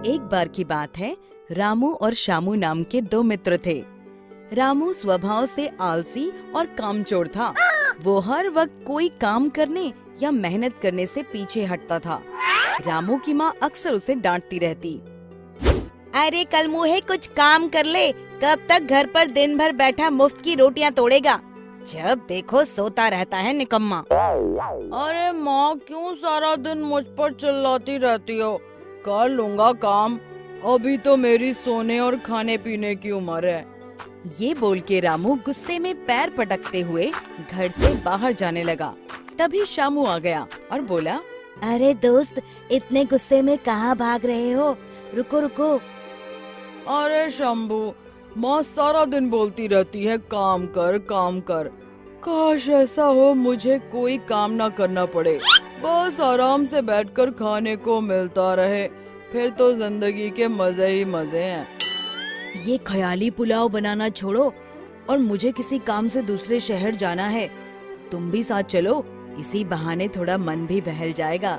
एक बार की बात है, रामू और शामू नाम के दो मित्र थे। रामू स्वभाव से आलसी और कामचोर था। वो हर वक्त कोई काम करने या मेहनत करने से पीछे हटता था। रामू की माँ अक्सर उसे डांटती रहती। अरे कल मुहे कुछ काम कर ले, कब तक घर पर दिन भर बैठा मुफ्त की रोटियां तोड़ेगा, जब देखो सोता रहता है निकम्मा। अरे माँ क्यों सारा दिन मुझ पर चिल्लाती रहती हो, कर लूंगा काम, अभी तो मेरी सोने और खाने पीने की उम्र है। ये बोल के रामू गुस्से में पैर पटकते हुए घर से बाहर जाने लगा। तभी शामू आ गया और बोला, अरे दोस्त, इतने गुस्से में कहाँ भाग रहे हो, रुको रुको। अरे शंभू, माँ सारा दिन बोलती रहती है काम कर काम कर। काश ऐसा हो मुझे कोई काम ना करना पड़े, बस आराम से बैठकर खाने को मिलता रहे, फिर तो जिंदगी के मजे ही मजे हैं। ये ख्याली पुलाव बनाना छोड़ो और मुझे किसी काम से दूसरे शहर जाना है। तुम भी साथ चलो, इसी बहाने थोड़ा मन भी बहल जाएगा।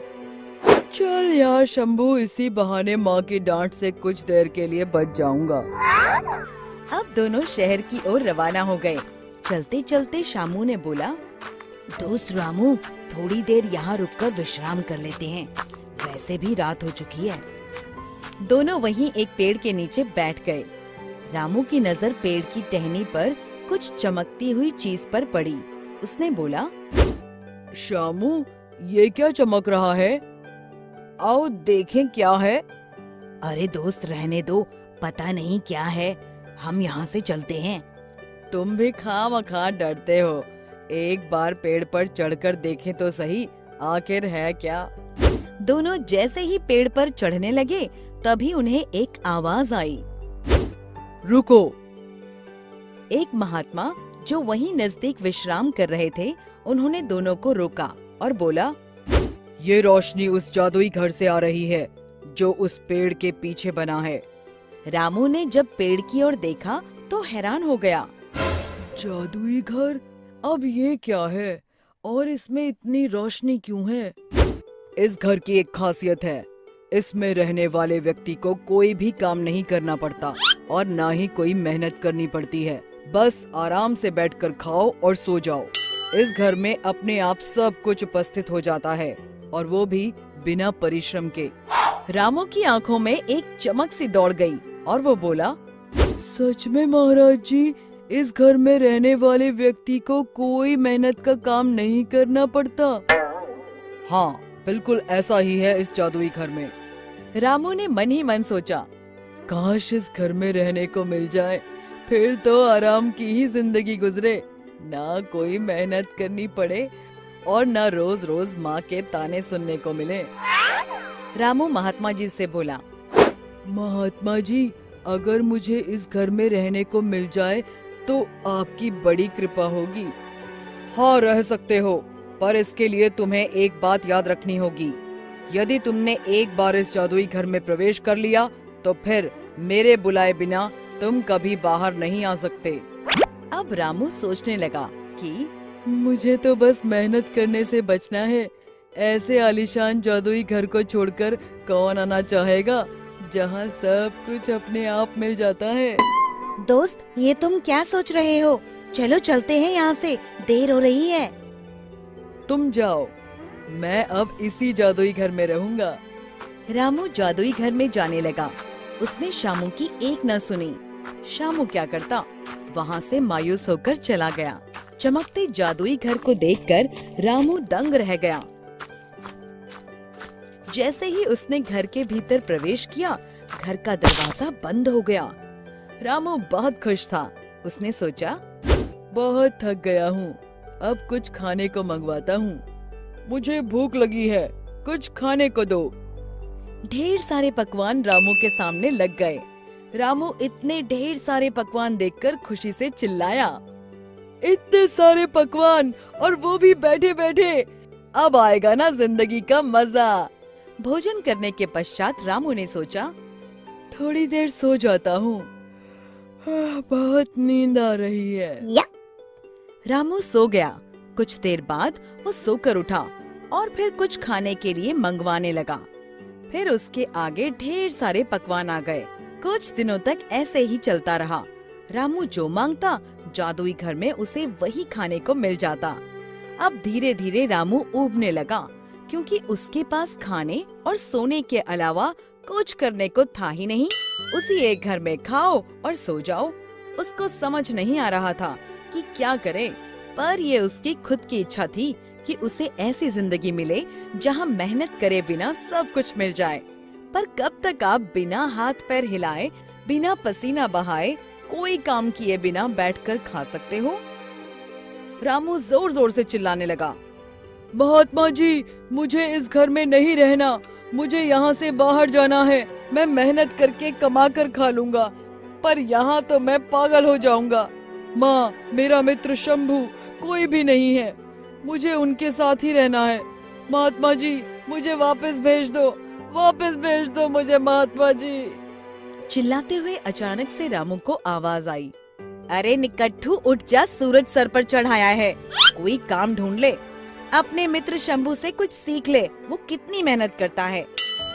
चल यार शंभू, इसी बहाने माँ की डांट से कुछ देर के लिए बच जाऊंगा। अब दोनों शहर की ओर रवाना हो गए। चलते चलते शामू ने बोला, दोस्त रामू, थोड़ी देर यहाँ रुककर विश्राम कर लेते हैं, वैसे भी रात हो चुकी है। दोनों वहीं एक पेड़ के नीचे बैठ गए। रामू की नजर पेड़ की टहनी पर कुछ चमकती हुई चीज पर पड़ी। उसने बोला, शामू, ये क्या चमक रहा है? आओ देखें क्या है। अरे दोस्त रहने दो, पता नहीं क्या है, हम यहाँ से चलते हैं। तुम भी खामखा डरते हो, एक बार पेड़ पर चढ़कर देखें तो सही, आखिर है क्या। दोनों जैसे ही पेड़ पर चढ़ने लगे, तभी उन्हें एक आवाज आई, रुको। एक महात्मा जो वहीं नजदीक विश्राम कर रहे थे, उन्होंने दोनों को रोका और बोला, ये रोशनी उस जादुई घर से आ रही है जो उस पेड़ के पीछे बना है। रामू ने जब पेड़ की ओर देखा तो हैरान हो गया। जादुई घर? अब ये क्या है और इसमें इतनी रोशनी क्यों है? इस घर की एक खासियत है, इसमें रहने वाले व्यक्ति को कोई भी काम नहीं करना पड़ता और ना ही कोई मेहनत करनी पड़ती है, बस आराम से बैठकर खाओ और सो जाओ। इस घर में अपने आप सब कुछ उपस्थित हो जाता है और वो भी बिना परिश्रम के। रामू की आंखों में एक चमक सी दौड़ गई और वो बोला, सच में महाराज जी, इस घर में रहने वाले व्यक्ति को कोई मेहनत का काम नहीं करना पड़ता। हाँ, बिल्कुल ऐसा ही है इस जादुई घर में। रामू ने मन ही मन सोचा, काश इस घर में रहने को मिल जाए, फिर तो आराम की ही जिंदगी गुजरे, ना कोई मेहनत करनी पड़े और ना रोज रोज माँ के ताने सुनने को मिले। रामू महात्मा जी से बोला, महात्मा जी, अगर मुझे इस घर में रहने को मिल जाए तो आपकी बड़ी कृपा होगी। हाँ, रह सकते हो, पर इसके लिए तुम्हें एक बात याद रखनी होगी। यदि तुमने एक बार इस जादुई घर में प्रवेश कर लिया तो फिर मेरे बुलाए बिना तुम कभी बाहर नहीं आ सकते। अब रामू सोचने लगा कि मुझे तो बस मेहनत करने से बचना है, ऐसे आलीशान जादुई घर को छोड़कर कौन आना चाहेगा जहाँ सब कुछ अपने आप मिल जाता है। दोस्त, ये तुम क्या सोच रहे हो? चलो चलते हैं यहाँ से, देर हो रही है। तुम जाओ, मैं अब इसी जादुई घर में रहूंगा। रामू जादुई घर में जाने लगा। उसने शामू की एक न सुनी। शामू क्या करता, वहाँ से मायूस होकर चला गया। चमकते जादुई घर को देखकर रामू दंग रह गया। जैसे ही उसने घर के भीतर प्रवेश किया, घर का दरवाजा बंद हो गया। रामू बहुत खुश था। उसने सोचा, बहुत थक गया हूँ, अब कुछ खाने को मंगवाता हूँ, मुझे भूख लगी है, कुछ खाने को दो। ढेर सारे पकवान रामू के सामने लग गए। रामू इतने ढेर सारे पकवान देखकर खुशी से चिल्लाया, इतने सारे पकवान और वो भी बैठे बैठे, अब आएगा ना जिंदगी का मजा। भोजन करने के पश्चात रामू ने सोचा, थोड़ी देर सो जाता हूँ, बहुत नींद आ रही है। रामू सो गया। कुछ देर बाद वो सोकर उठा और फिर कुछ खाने के लिए मंगवाने लगा। फिर उसके आगे ढेर सारे पकवान आ गए। कुछ दिनों तक ऐसे ही चलता रहा। रामू जो मांगता जादुई घर में उसे वही खाने को मिल जाता। अब धीरे धीरे रामू ऊबने लगा, क्योंकि उसके पास खाने और सोने के अलावा कुछ करने को था ही नहीं। उसी एक घर में खाओ और सो जाओ। उसको समझ नहीं आ रहा था कि क्या करे, पर ये उसकी खुद की इच्छा थी कि उसे ऐसी जिंदगी मिले जहाँ मेहनत करे बिना सब कुछ मिल जाए। पर कब तक आप बिना हाथ पैर हिलाए, बिना पसीना बहाए, कोई काम किए बिना बैठकर खा सकते हो? रामू जोर जोर से चिल्लाने लगा, महात्मा जी, मुझे इस घर में नहीं रहना, मुझे यहाँ से बाहर जाना है। मैं मेहनत करके कमा कर खा लूंगा, पर यहाँ तो मैं पागल हो जाऊंगा। माँ, मेरा मित्र शंभू कोई भी नहीं है, मुझे उनके साथ ही रहना है। महात्मा जी, मुझे वापस भेज दो मुझे महात्मा जी। चिल्लाते हुए अचानक से रामू को आवाज आई, अरे निकट्ठू, उठ जा, सूरज सर पर चढ़ाया है, कोई काम ढूंढ ले। अपने मित्र शंभू से कुछ सीख ले, वो कितनी मेहनत करता है।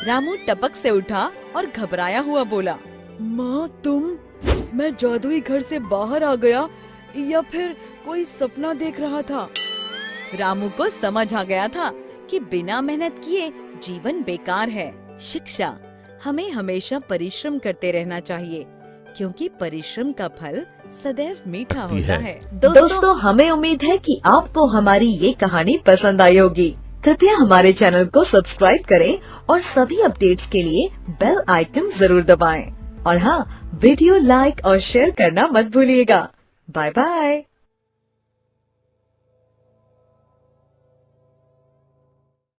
रामू टपक से उठा और घबराया हुआ बोला, माँ तुम, मैं जादुई घर से बाहर आ गया या फिर कोई सपना देख रहा था? रामू को समझ आ गया था कि बिना मेहनत किए जीवन बेकार है। शिक्षा, हमें हमेशा परिश्रम करते रहना चाहिए, क्योंकि परिश्रम का फल सदैव मीठा होता है। दोस्तों, हमें उम्मीद है कि आपको हमारी ये कहानी पसंद आई होगी। कृपया हमारे चैनल को सब्सक्राइब करें और सभी अपडेट्स के लिए बेल आइकन जरूर दबाएं। और हाँ, वीडियो लाइक और शेयर करना मत भूलिएगा। Bye bye.